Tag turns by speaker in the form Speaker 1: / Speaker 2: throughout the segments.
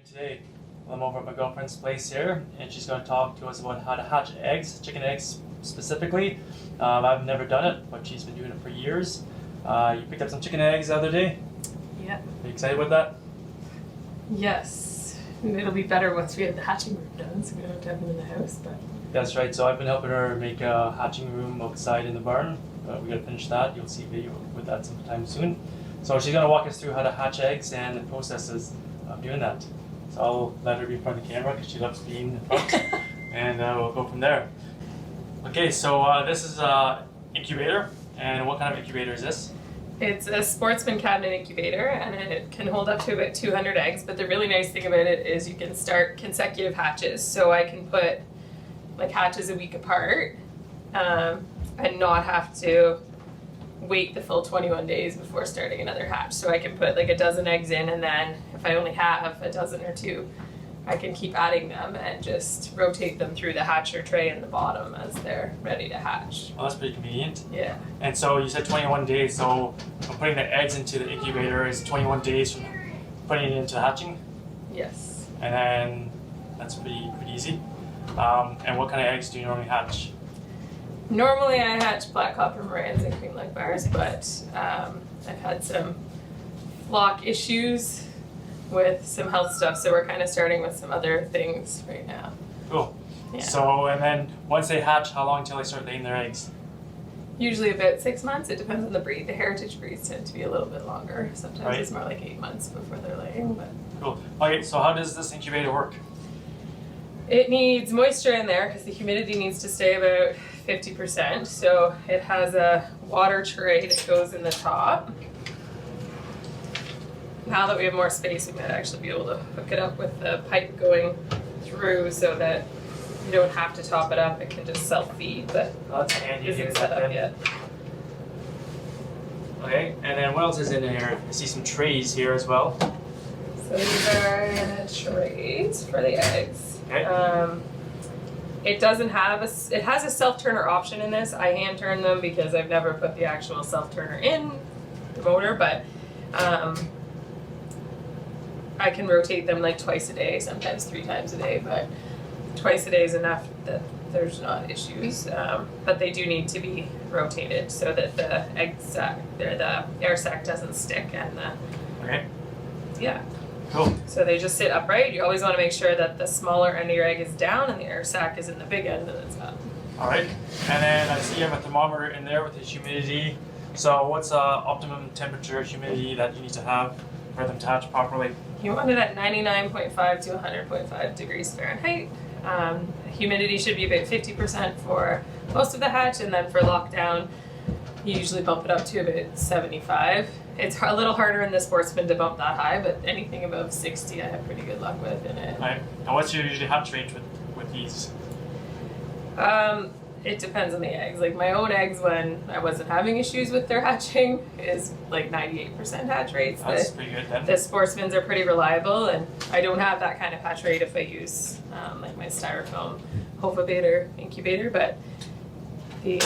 Speaker 1: Today, I'm over at my girlfriend's place here, and she's going to talk to us about how to hatch eggs, chicken eggs specifically. I've never done it, but she's been doing it for years. You picked up some chicken eggs the other day.
Speaker 2: Yeah.
Speaker 1: Are you excited about that?
Speaker 2: Yes. It'll be better once we have the hatching room done, so we don't have to have them in the house. But
Speaker 1: That's right. So I've been helping her make a hatching room outside in the barn. We got to finish that. You'll see a video with that sometime soon. So she's going to walk us through how to hatch eggs and the processes of doing that. So I'll let her be in front of the camera because she loves being in front, and we'll go from there. Okay, so this is an incubator, and what kind of incubator is this?
Speaker 2: it's a sportsman cabinet incubator, and it can hold up to about 200 eggs. But the really nice thing about it is you can start consecutive hatches. So I can put like hatches a week apart, and not have to wait the full 21 days before starting another hatch. So I can put like a dozen eggs in, and then if I only have a dozen or two, I can keep adding them and just rotate them through the hatcher tray in the bottom as they're ready to hatch.
Speaker 1: Oh, that's pretty convenient.
Speaker 2: Yeah.
Speaker 1: And so you said 21 days, so from putting the eggs into the incubator is 21 days from putting it into hatching?
Speaker 2: Yes.
Speaker 1: And then that's pretty easy. And what kind of eggs do you normally hatch?
Speaker 2: Normally I hatch black copper morans and cream leg bars, but I've had some flock issues with some health stuff, so we're kind of starting with some other things right now.
Speaker 1: Cool.
Speaker 2: Yeah.
Speaker 1: So, and then once they hatch, how long until they start laying their eggs?
Speaker 2: Usually about 6 months. It depends on the breed. The heritage breeds tend to be a little bit longer. Sometimes
Speaker 1: Right.
Speaker 2: it's more like 8 months before they're laying. But
Speaker 1: Cool. Okay, so how does this incubator work?
Speaker 2: it needs moisture in there because the humidity needs to stay about 50%. So it has a water tray that goes in the top. Now that we have more space, we might actually be able to hook it up with the pipe going through so that you don't have to top it up. It can just self-feed, but
Speaker 1: Oh, that's handy.
Speaker 2: isn't set up yet.
Speaker 1: Okay, and then what else is in here? I see some trays here as well.
Speaker 2: So these are trays for the eggs.
Speaker 1: Okay.
Speaker 2: It doesn't have it has a self-turner option in this. I hand turn them because I've never put the actual self-turner in the motor, but I can rotate them like twice a day, sometimes 3 times a day, but twice a day is enough that there's not issues. But they do need to be rotated so that the egg sac, the air sac doesn't stick, and
Speaker 1: Okay.
Speaker 2: yeah.
Speaker 1: Cool.
Speaker 2: So they just sit upright. You always want to make sure that the smaller end of your egg is down and the air sac is in the big end and it's up.
Speaker 1: All right. And then I see you have a thermometer in there with the humidity. So what's optimum temperature, humidity that you need to have for them to hatch properly?
Speaker 2: You want it at 99.5 to 100.5 degrees Fahrenheit. Humidity should be about 50% for most of the hatch, and then for lockdown, you usually bump it up to about 75. It's a little harder in the sportsman to bump that high, but anything above 60 I have pretty good luck with in it.
Speaker 1: Right. And what's your usually hatch range with these?
Speaker 2: It depends on the eggs. Like my own eggs, when I wasn't having issues with their hatching, is like 98% hatch rates.
Speaker 1: That's pretty good then.
Speaker 2: The sportsmans are pretty reliable, and I don't have that kind of hatch rate if I use like my styrofoam homestead incubator, but the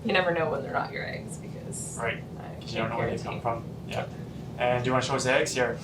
Speaker 2: you never know when they're not your eggs because
Speaker 1: Right.
Speaker 2: I
Speaker 1: You don't know where they come
Speaker 2: guarantee.
Speaker 1: from. Yeah. And do you want to show us the eggs here?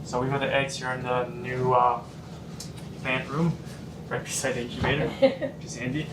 Speaker 1: So we've got the eggs here in the new plant room, right beside the incubator, which is handy.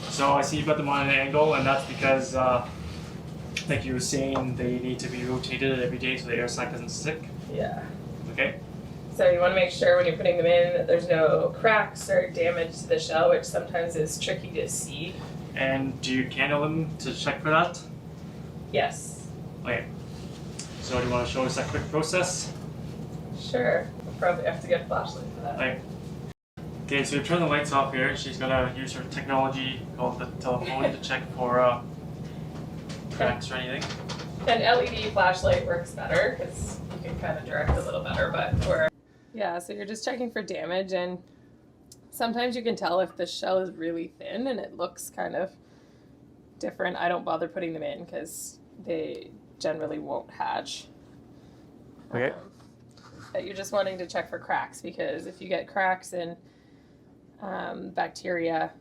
Speaker 1: So I see you've got them on an angle, and that's because, like you were saying, they need to be rotated every day so the air sac doesn't stick.
Speaker 2: Yeah.
Speaker 1: Okay.
Speaker 2: So you want to make sure when you're putting them in that there's no cracks or damage to the shell, which sometimes is tricky to see.
Speaker 1: And do you candle them to check for that?
Speaker 2: Yes.
Speaker 1: Okay. So do you want to show us that quick process?
Speaker 2: Sure. We'll probably have to get a flashlight for that.
Speaker 1: Like. Okay, so you turn the lights off here. She's gonna use her technology called the telephone to check for cracks or anything.
Speaker 2: An LED flashlight works better because you can kind of direct a little better, but yeah, so you're just checking for damage, and sometimes you can tell if the shell is really thin and it looks kind of different. I don't bother putting them in because they generally won't hatch.
Speaker 1: Okay.
Speaker 2: But you're just wanting to check for cracks, because if you get cracks in bacteria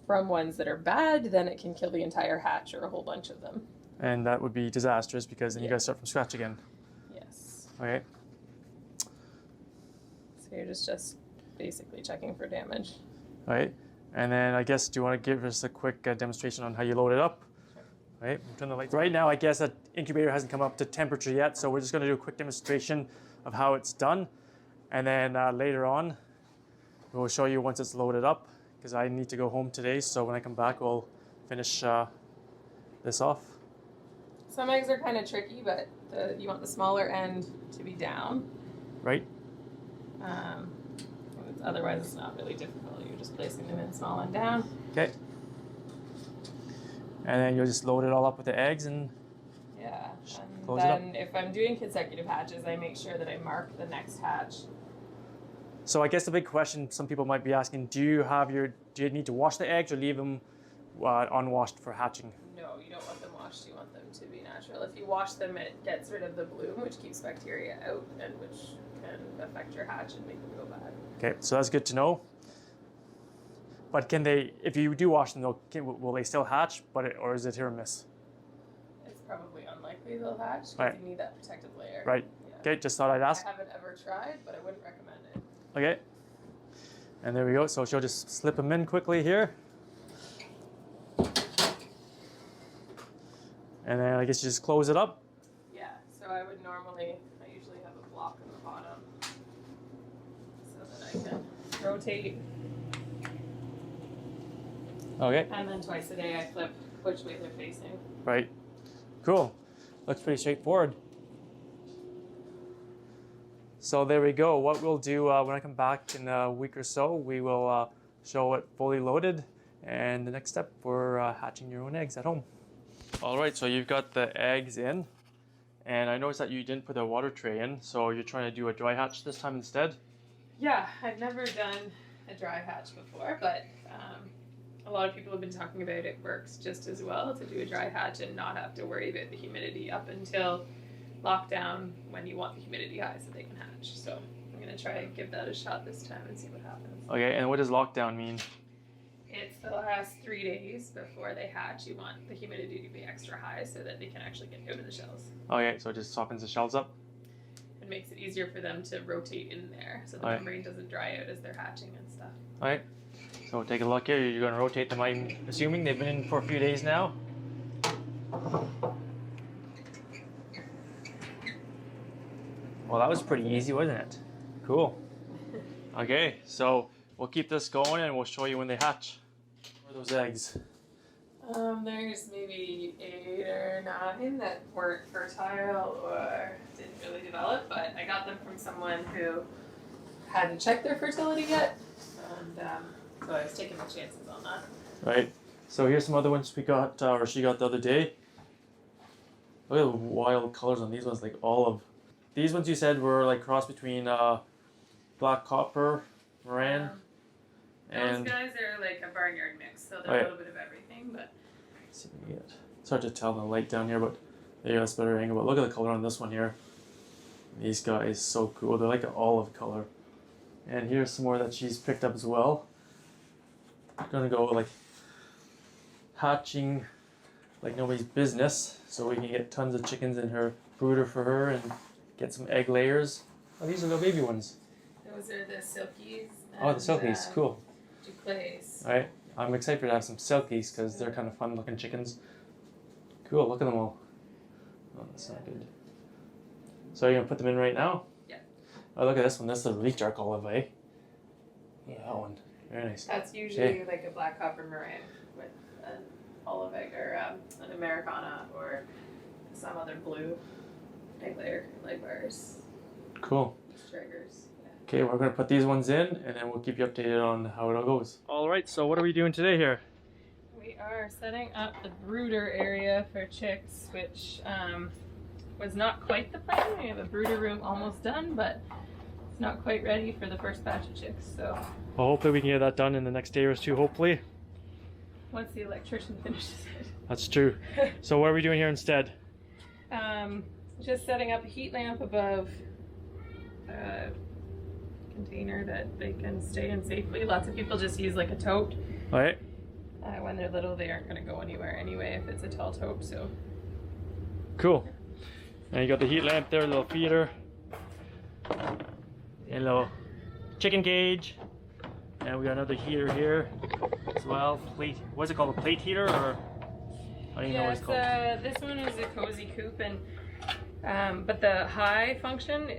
Speaker 2: from ones that are bad, then it can kill the entire hatch or a whole bunch of them.
Speaker 1: And that would be disastrous because then you
Speaker 2: Yeah.
Speaker 1: guys start from scratch again.
Speaker 2: Yes.
Speaker 1: Okay.
Speaker 2: So you're just basically checking for damage.
Speaker 1: All right. And then I guess, do you want to give us a quick demonstration on how you load it up?
Speaker 2: Sure.
Speaker 1: All right, turn the lights. Right now, I guess that incubator hasn't come up to temperature yet, so we're just going to do a quick demonstration of how it's done. And then later on, we'll show you once it's loaded up, because I need to go home today, so when I come back, we'll finish this off.
Speaker 2: Some eggs are kind of tricky, but you want the smaller end to be down.
Speaker 1: Right.
Speaker 2: Otherwise, it's not really difficult. You're just placing them in small and down.
Speaker 1: Okay. And then you'll just load it all up with the eggs and
Speaker 2: yeah. And
Speaker 1: close
Speaker 2: then if I'm doing consecutive hatches, I make sure that I mark the next hatch.
Speaker 1: So I guess the big question some people might be asking, do you need to wash the eggs or leave them unwashed for hatching?
Speaker 2: No, you don't want them washed. You want them to be natural. If you wash them, it gets rid of the bloom, which keeps bacteria out and which can affect your hatch and make them go bad.
Speaker 1: Okay, so that's good to know. But can they, if you do wash them, will they still hatch? Or is it hit or miss?
Speaker 2: It's probably unlikely they'll hatch because
Speaker 1: right.
Speaker 2: You need that protective layer.
Speaker 1: Right.
Speaker 2: Yeah.
Speaker 1: Okay, just thought I'd ask.
Speaker 2: I haven't ever tried, but I wouldn't recommend it.
Speaker 1: Okay. And there we go. So she'll just slip them in quickly here. And then I guess you just close it up.
Speaker 2: Yeah, so I usually have a block on the bottom so that I can rotate.
Speaker 1: Okay.
Speaker 2: And then twice a day I flip which way they're facing.
Speaker 1: Right. Cool. Looks pretty straightforward. So there we go. What we'll do when I come back in a week or so, we will show it fully loaded. And the next step for hatching your own eggs at home. All right, so you've got the eggs in. And I noticed that you didn't put the water tray in. So you're trying to do a dry hatch this time instead?
Speaker 2: Yeah, I've never done a dry hatch before, but a lot of people have been talking about it works just as well to do a dry hatch and not have to worry about the humidity up until lockdown when you want the humidity high so they can hatch. So I'm going to try and give that a shot this time and see what happens.
Speaker 1: Okay, and what does lockdown mean?
Speaker 2: It's the last 3 days before they hatch. You want the humidity to be extra high so that they can actually get out of the shells.
Speaker 1: Okay, so it just softens the shells up?
Speaker 2: It makes it easier for them to rotate in there so the membrane doesn't dry out as they're hatching and stuff.
Speaker 1: Alright, so take a look here. You're going to rotate them. I'm assuming they've been in for a few days now. Well, that was pretty easy, wasn't it? Cool. Okay, so we'll keep this going and we'll show you when they hatch. Where are those eggs?
Speaker 2: There's maybe 8 or 9 that weren't fertile or didn't really develop, but I got them from someone who hadn't checked their fertility yet, and so I was taking my chances on that.
Speaker 1: Right. So here's some other ones we got, or she got the other day. Look at the wild colors on these ones, like olive. These ones you said were like cross between black copper, Moran, and
Speaker 2: those guys are like a barnyard mix, so they're a little bit of everything. But
Speaker 1: let's see if we can get. It's hard to tell in the light down here, but there you go, that's a better angle. But look at the color on this one here. These guys, so cool. They're like an olive color. And here's some more that she's picked up as well. Gonna go like hatching like nobody's business, so we can get tons of chickens in her brooder for her and get some egg layers. Oh, these are the baby ones.
Speaker 2: those are the silkies.
Speaker 1: Oh, the silkies, cool.
Speaker 2: Duclays.
Speaker 1: Alright, I'm excited to have some silkies because they're kind of fun looking chickens. Cool, look at them all. Oh, that's not good. So you're gonna put them in right now?
Speaker 2: Yeah.
Speaker 1: Oh, look at this one. This is a really dark olive, eh? Yeah, that one. Very nice.
Speaker 2: That's usually like a black copper meringue with an olive egg or an Americana or some other blue egg layer, like bars.
Speaker 1: Cool.
Speaker 2: Triggers. Yeah.
Speaker 1: Okay, we're gonna put these ones in and then we'll keep you updated on how it all goes. Alright, so what are we doing today here?
Speaker 2: We are setting up the brooder area for chicks, which was not quite the plan. We have a brooder room almost done, but it's not quite ready for the first batch of chicks. So
Speaker 1: Well, hopefully we can get that done in the next day or two, hopefully.
Speaker 2: once the electrician finishes it.
Speaker 1: That's true. So what are we doing here instead?
Speaker 2: Just setting up a heat lamp above a container that they can stay in safely. Lots of people just use like a tote.
Speaker 1: Alright.
Speaker 2: When they're little, they aren't going to go anywhere anyway if it's a tall tote. So
Speaker 1: Cool. And you got the heat lamp there, a little feeder. And a little chicken cage. And we got another heater here as well. Plate, what's it called? A plate heater, or I don't even know what it's called.
Speaker 2: This one is a cozy coop, and but the high function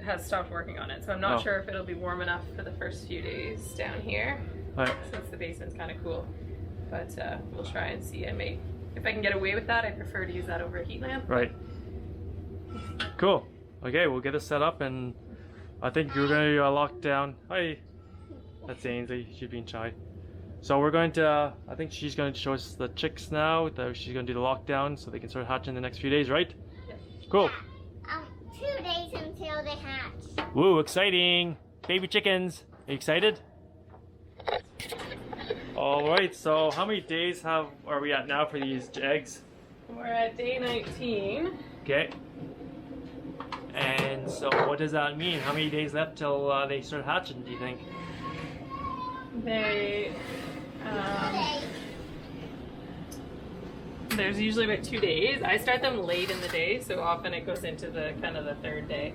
Speaker 2: has stopped working on it, so I'm not sure if it'll be warm enough for the first few days down here.
Speaker 1: Right.
Speaker 2: Since the basement's kind of cool, but we'll try and see. If I can get away with that, I prefer to use that over a heat lamp.
Speaker 1: Right. Cool. Okay, we'll get it set up, and I think you're going to lock down. Hi. That's Ainsley. She's being shy. So we're going to, I think she's going to show us the chicks now. She's going to do the lockdown so they can start hatching in the next few days, right?
Speaker 2: Yes.
Speaker 1: Cool.
Speaker 3: Yeah. 2 days until they hatch.
Speaker 1: Woo, exciting. Baby chickens. Are you excited? Alright, so how many days are we at now for these eggs?
Speaker 2: We're at day 19.
Speaker 1: Okay. And so what does that mean? How many days left till they start hatching, do you think?
Speaker 2: There's usually about 2 days. I start them late in the day, so often it goes into the kind of the third day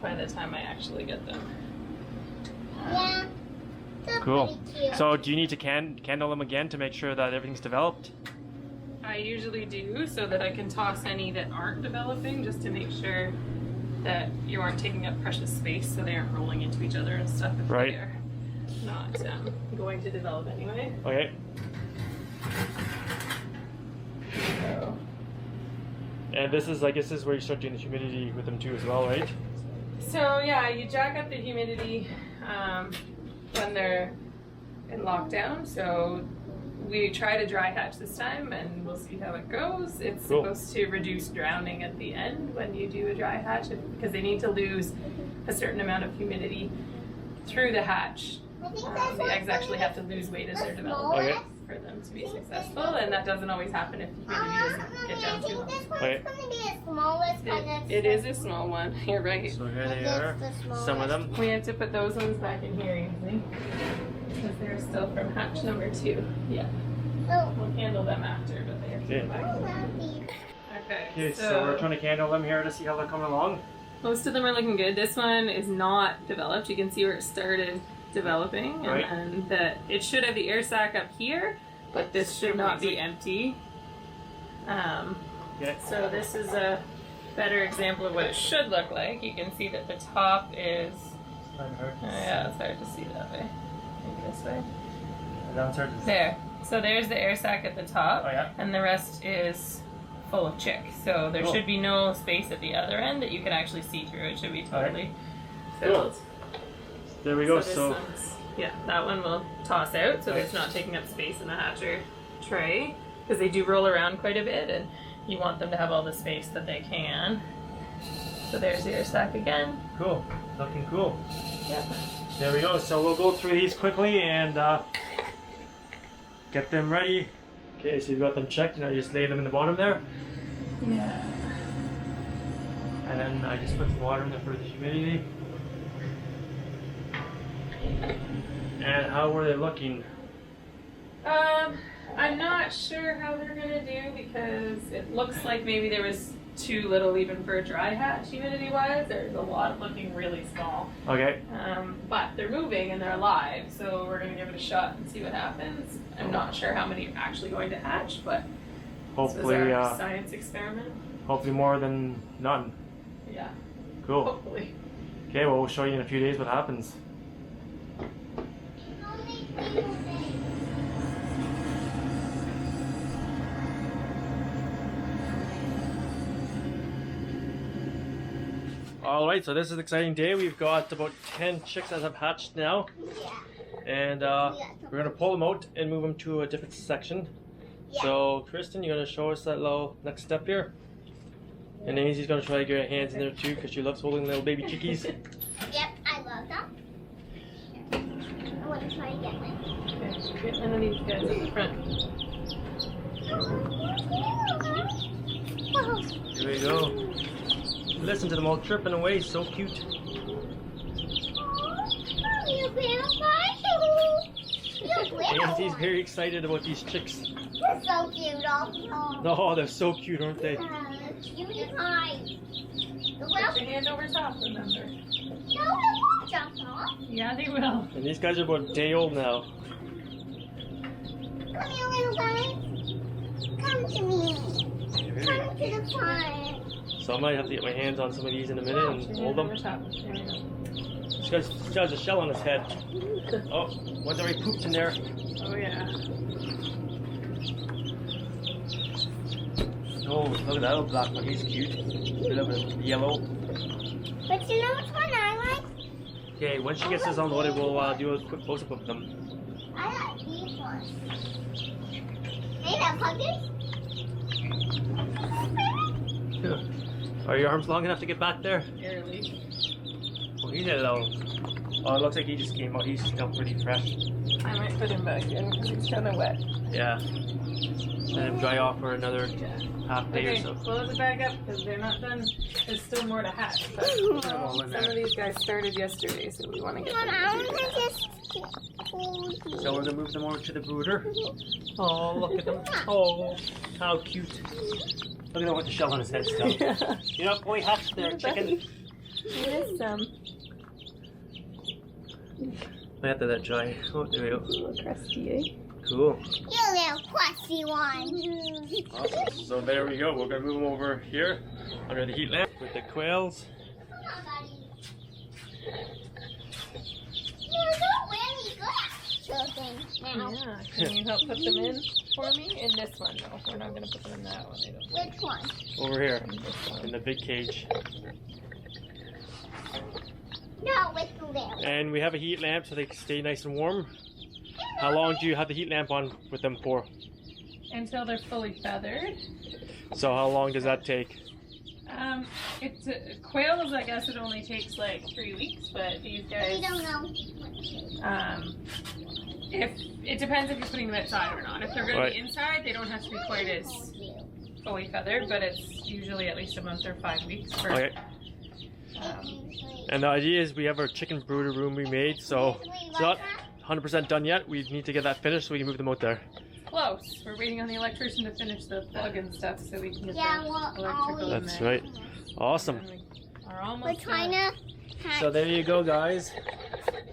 Speaker 2: by the time I actually get them.
Speaker 3: Yeah. They're
Speaker 1: Cool.
Speaker 3: pretty cute.
Speaker 1: So do you need to candle them again to make sure that everything's developed?
Speaker 2: I usually do, so that I can toss any that aren't developing, just to make sure that you aren't taking up precious space, so they aren't rolling into each other and stuff if
Speaker 1: Right.
Speaker 2: they're not going to develop anyway.
Speaker 1: Okay.
Speaker 2: So,
Speaker 1: And this is, I guess, this is where you start doing the humidity with them too as well, right?
Speaker 2: so yeah, you jack up the humidity when they're in lockdown. So we try to dry hatch this time, and we'll see how it goes. It's
Speaker 1: Cool.
Speaker 2: supposed to reduce drowning at the end when you do a dry hatch, because they need to lose a certain amount of humidity through the hatch.
Speaker 3: I think that's
Speaker 2: The eggs actually have to lose weight as they're developing
Speaker 1: Okay.
Speaker 2: for them to be successful, and that doesn't always happen if the humidity doesn't get down
Speaker 3: I
Speaker 2: too
Speaker 3: think
Speaker 2: low.
Speaker 3: this one's
Speaker 1: Okay.
Speaker 3: going to be the smallest, but
Speaker 2: It is a small one, you're right.
Speaker 1: So here they
Speaker 3: That's
Speaker 1: are,
Speaker 3: the smallest.
Speaker 1: some of them.
Speaker 2: We have to put those ones back in here easily, because they're still from hatch number 2. Yeah,
Speaker 3: Oh,
Speaker 2: we'll handle them after, but they're
Speaker 1: Okay.
Speaker 2: back.
Speaker 3: I love these.
Speaker 2: Okay,
Speaker 1: Okay, so we're trying to candle them here to see how they're coming along.
Speaker 2: most of them are looking good. This one is not developed. You can see where it started developing,
Speaker 1: Right.
Speaker 2: and that it should have the air sac up here, but this should not be empty.
Speaker 1: Okay.
Speaker 2: So this is a better example of what it should look like. You can see that the top is, yeah, it's hard to see that way. Maybe this way. There. So there's the air sac at the top,
Speaker 1: Oh, yeah.
Speaker 2: and the rest is full of chick. So there
Speaker 1: Cool.
Speaker 2: should be no space at the other end that you can actually see through. It should be totally
Speaker 1: Cool.
Speaker 2: filled.
Speaker 1: There we go.
Speaker 2: this one's, yeah, that one will toss out so that it's not taking up space in the hatcher tray, because they do roll around quite a bit, and you want them to have all the space that they can. So there's the air sac again.
Speaker 1: Cool. Looking cool.
Speaker 2: Yep.
Speaker 1: There we go. So we'll go through these quickly and get them ready. Okay, so you've got them checked, and I just lay them in the bottom there.
Speaker 2: Yeah.
Speaker 1: And then I just put some water in there for the humidity. And how were they looking?
Speaker 2: I'm not sure how they're gonna do, because it looks like maybe there was too little even for a dry hatch humidity wise. There's a lot looking really small.
Speaker 1: Okay.
Speaker 2: But they're moving and they're alive, so we're gonna give it a shot and see what happens. I'm not sure how many are actually going to hatch, but
Speaker 1: Hopefully,
Speaker 2: this is our science experiment.
Speaker 1: hopefully more than none.
Speaker 2: Yeah,
Speaker 1: Cool.
Speaker 2: hopefully.
Speaker 1: Okay, well, we'll show you in a few days what happens. Alright, so this is an exciting day. We've got about 10 chicks that have hatched now.
Speaker 3: Yeah.
Speaker 1: And we're going to pull them out and move them to a different section.
Speaker 3: Yeah.
Speaker 1: So, Kristen, you're going to show us that little next step here. And Ainsley's going to try to get her hands in there too, because she loves holding little baby chickies.
Speaker 3: Yep, I love them. I want to try to get one.
Speaker 2: Okay, get one of these guys at the front.
Speaker 1: Here we go. Listen to them all chirping away, so cute. Ainsley's very excited about these chicks.
Speaker 3: They're so cute also.
Speaker 1: Oh, they're so cute, aren't they?
Speaker 3: Cutie pie.
Speaker 2: Put your hand over top, remember.
Speaker 3: No, they won't jump off.
Speaker 2: Yeah, they will.
Speaker 1: And these guys are about a day old now.
Speaker 3: Come here, little guy. Come to me. Come to the farm.
Speaker 1: So I might have to get my hands on some of these in a minute and hold them. This guy's got a shell on his head. Oh, one's already pooped in there.
Speaker 2: Oh yeah.
Speaker 1: Oh, look at that little black one. He's cute. A little bit yellow.
Speaker 3: But you know which one I like?
Speaker 1: Okay, when she gets this on loaded, we'll do a quick close-up of them.
Speaker 3: I like these ones. Hey, that puppies?
Speaker 1: Are your arms long enough to get back there?
Speaker 2: Barely.
Speaker 1: Oh, he's a little. Oh, it looks like he just came out. He's still pretty fresh.
Speaker 2: I might put him back in because he's kind of wet.
Speaker 1: Yeah. Let him dry off for another half day
Speaker 2: Okay,
Speaker 1: or so.
Speaker 2: close it back up because they're not done. There's still more to hatch. But
Speaker 1: all in
Speaker 2: some
Speaker 1: there.
Speaker 2: of these guys started yesterday, so we want to get
Speaker 3: Mom,
Speaker 2: them.
Speaker 3: I want to just hold you.
Speaker 1: So we're gonna move them over to the brooder. Oh, look at them. Oh, how cute. Look at him with the shell on his head still. You're not going hatch there, chicken.
Speaker 2: There's some.
Speaker 1: I have to let that dry. Oh, there we go.
Speaker 2: A little crusty, eh?
Speaker 1: Cool.
Speaker 3: You little crusty one.
Speaker 1: Awesome. So there we go. We're gonna move them over here under the heat lamp with the quails.
Speaker 3: Come on, buddy. You're so really good at children now.
Speaker 2: Yeah. Can you help put them in for me? In this one, though. We're not going to put them in that one. I don't think.
Speaker 3: Which one?
Speaker 1: Over here
Speaker 2: In this
Speaker 1: in
Speaker 2: one.
Speaker 1: the big cage.
Speaker 3: No, with the little.
Speaker 1: And we have a heat lamp so they can stay nice and warm. How long do you have the heat lamp on with them for?
Speaker 2: Until they're fully feathered.
Speaker 1: So how long does that take?
Speaker 2: It's quails. I guess it only takes like 3 weeks, but these
Speaker 3: We
Speaker 2: guys.
Speaker 3: don't know.
Speaker 2: If it depends if you're putting them outside or not. If they're going
Speaker 1: Right.
Speaker 2: to be inside, they don't have to be quite as fully feathered, but it's usually at least a month or 5 weeks. For,
Speaker 1: Okay. And the idea is we have our chicken brooder room we made, so it's not 100% done yet. We need to get that finished so we can move them out there.
Speaker 2: Close. We're waiting on the electrician to finish the plug and stuff so we can get
Speaker 3: Yeah,
Speaker 2: the
Speaker 3: well,
Speaker 2: electrical in
Speaker 1: That's
Speaker 2: there.
Speaker 1: right. Awesome.
Speaker 2: And we are almost
Speaker 3: We're trying
Speaker 2: done.
Speaker 3: to hatch.
Speaker 1: So there you go, guys.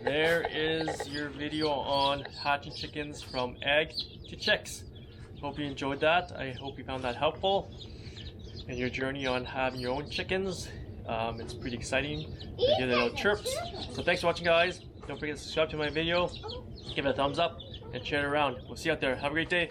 Speaker 1: There is your video on hatching chickens from egg to chicks. Hope you enjoyed that. I hope you found that helpful in your journey on having your own chickens. It's pretty exciting to hear the little chirps. So thanks for watching, guys. Don't forget to subscribe to my video, give it a thumbs up, and share it around. We'll see you out there. Have a great day.